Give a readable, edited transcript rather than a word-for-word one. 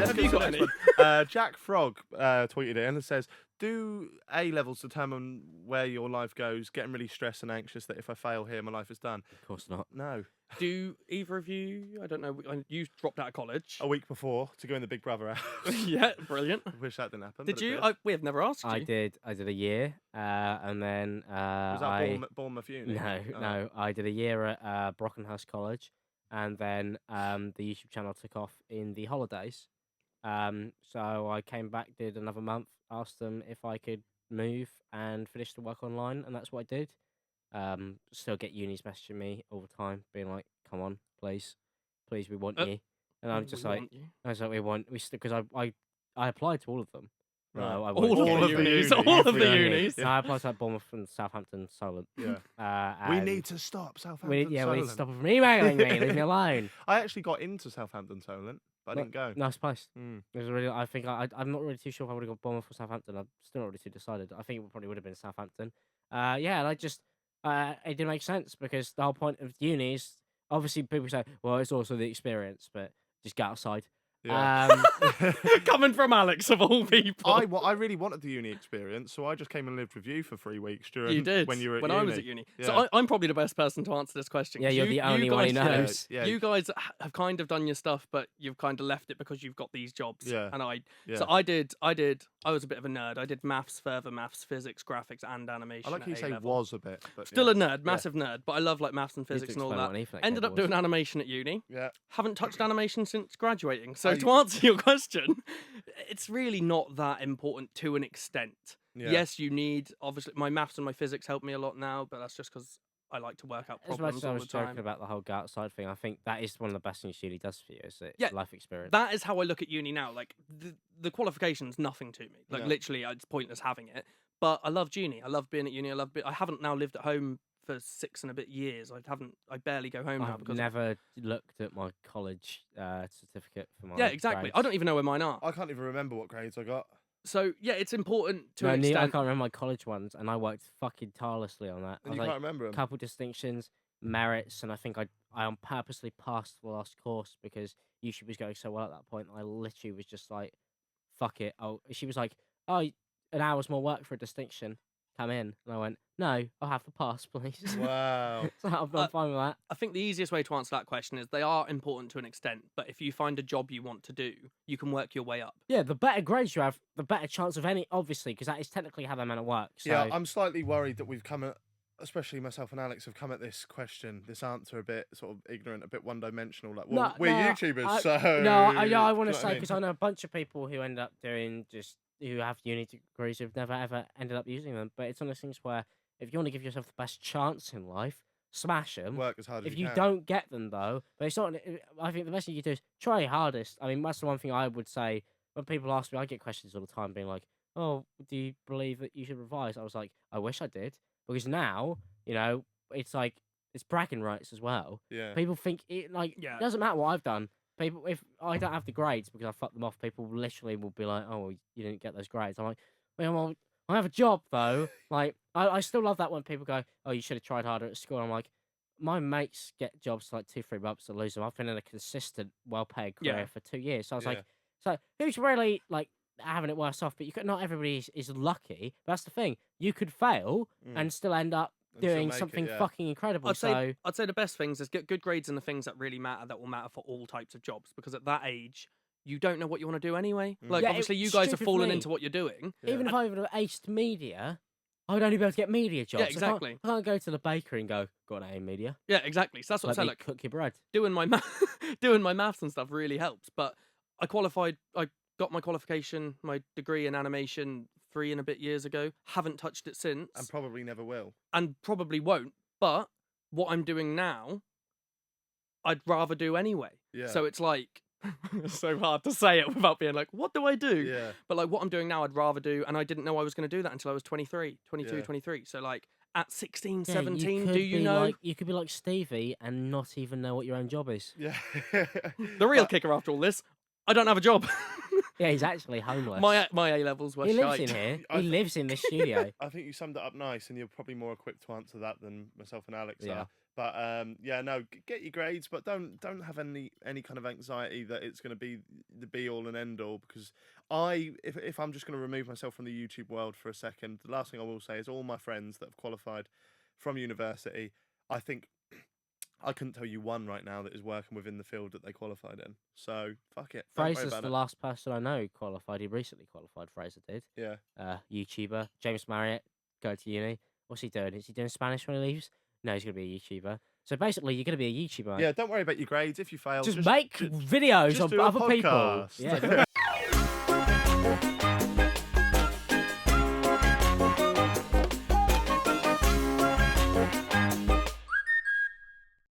Have get you to the got next any? one. Jack Frog tweeted it and says, "Do A levels determine where your life goes? Getting really stressed and anxious that if I fail here, my life is done." Of course not. No. Do either of you? I don't know. You dropped out of college. A week before to go in the Big Brother house. Yeah, brilliant. I wish that didn't happen. Did but it you? did. We have never asked you. I did a year, and then Was that I Bournemouth Uni? no Oh. no I did a year at Brockenhurst College, and then the YouTube channel took off in the holidays. So I came back, did another month, asked them if I could move and finish the work online, and that's what I did. Still get unis messaging me all the time, being like, "Come on, please, we want you." And I'm just We like, want you. I was like, we still because I applied to all of them. Right. I All wanted of to the get unis, uni. all of the Yeah. unis. No, I applied to like Bournemouth and Southampton, Solent. Yeah. We We need to stop Southampton. we need to Solent. stop them from emailing me. Leave me alone. I actually got into Southampton Solent, but I didn't go. Nice place. Mm. It was really. I think I'm not really too sure if I would have got Bournemouth or Southampton. I'm still not really too decided. I think it probably would have been Southampton. Yeah, and I just it didn't make sense because the whole point of uni is obviously people say, well, it's also the experience, but just get outside. Yeah. Coming from Alex of all people. I really wanted the uni experience, so I just came and lived with you for 3 weeks during You did when you were at when uni. I was at uni. Yeah. So I'm probably the best person to answer this question. Yeah, 'cause you're the only one who guys- knows. Yeah. You guys have kind of done your stuff, but you've kind of left it because you've got these jobs. Yeah. And Yeah. so I was a bit of a nerd. I did maths, further maths, physics, graphics, and animation. I like at how you say A-level. was a bit, but Still yeah. a nerd, massive nerd, but I love like maths and Need to physics and all explain that. what an Ethernet Ended cable up doing was. animation at uni. Yeah. Haven't touched animation since graduating. So Oh, to answer your question, it's really not that important to an extent. Yeah. Yes, you need obviously my maths and my physics help me a lot now, but that's just because I like to work out As much problems as I all was the time. joking about the whole go outside thing, I think that is one of the best things uni does for you. Is it's Yeah, life experience. That is how I look at uni now. Like the qualification's nothing to me. Like Yeah. literally, it's pointless having it. But I loved uni. I love being at uni. I haven't now lived at home for 6 and a bit years. I barely go home now I've because never looked at my college certificate for my yeah, exactly. I grades. don't even know where mine are. I can't even remember what grades I got. So yeah, it's important to No, an I extent. can't remember my college ones, and I worked fucking tirelessly on that. I And was you like, can't remember them. couple distinctions, merits, and I think I on purposely passed the last course because YouTube was going so well at that point. I literally was just like, "Fuck it." Oh, she was like, "Oh, an hour's more work for a distinction. Come in," and I went, "No, I'll have the pass, please." Wow. So I'm fine with that. I think the easiest way to answer that question is they are important to an extent, but if you find a job you want to do, you can work your way up. Yeah, the better grades you have, the better chance of any, obviously, because that is technically how they're meant to work. So Yeah, I'm slightly worried that we've come at, especially myself and Alex, have come at this answer a bit sort of ignorant, a bit one-dimensional. Like, well, we're YouTubers, so I do want you to know say what because I know a bunch of people who end up doing just who have uni degrees who've never ever ended up using them. But it's one of those things where if you want to give yourself the best chance in life, smash them. work as hard as If you can. don't get them though, but it's not. I think the best thing you do is try your hardest. I mean, that's the one thing I would say when people ask me. I get questions all the time, being like, "Oh, do you believe that you should revise?" I was like, "I wish I did," because now it's like it's bragging rights as well. Yeah. People think it Yeah. it doesn't matter what I've done. People, if I don't have the grades because I fucked them off, people literally will be like, "Oh, well, you didn't get those grades." I'm like, well, I have a job though. Like, I still love that when people go, "Oh, you should have tried harder at school." I'm like, my mates get jobs for like 2-3 months to lose them. I've been in a consistent, well-paid career Yeah. for 2 years. So I was Yeah. like, so who's really like having it worse off? But not everybody is lucky. That's the thing. You could fail and still end up And still doing make it, something yeah. fucking incredible. I'd say So the best things is get good grades in the things that really matter, that will matter for all types of jobs. Because at that age, you don't know what you want to do anyway. Like Yeah, obviously, you it's guys have stupid for fallen me. into what you're doing. even if I would have aced media, I would only be able to get media jobs. Yeah, exactly. I can't go to the bakery and go, got an A in media. Yeah, exactly. So that's what I'm Let saying. me Like cook your bread. doing my doing my maths and stuff really helps. But I qualified. I got my qualification, my degree in animation 3 and a bit years ago. Haven't touched it since, And probably never will. and probably won't. But what I'm doing now, I'd rather do anyway. Yeah. So it's like it's so hard to say it without being like, what do I do? Yeah. But like what I'm doing now, I'd rather do, and I didn't know I was going to do that until I was 23, 22, Yeah. 23. So like at 16, Yeah, 17, could do you be know? you could be like Stevie and not even know what your own job is. Yeah. The real But kicker after all this, I don't have a job. Yeah, he's actually homeless. my A levels were he lives shite. in here. I He lives in this studio. I think you summed it up nice, and you're probably more equipped to answer that than myself and Alex Yeah. are. But yeah, no, get your grades, but don't have any kind of anxiety that it's going to be the be all and end all. Because if I'm just going to remove myself from the YouTube world for a second, the last thing I will say is all my friends that have qualified from university, I think I couldn't tell you one right now that is working within the field that they qualified in. So fuck it. Don't worry Fraser's about the it. last person I know who qualified. He recently qualified. Fraser did. Yeah. YouTuber James Marriott, go to uni. What's he doing? Is he doing Spanish when he leaves? No, he's gonna be a YouTuber. So basically, you're gonna be a YouTuber. Yeah, don't worry about your grades. If you fail, just make videos just of do a other people. podcast. Yeah.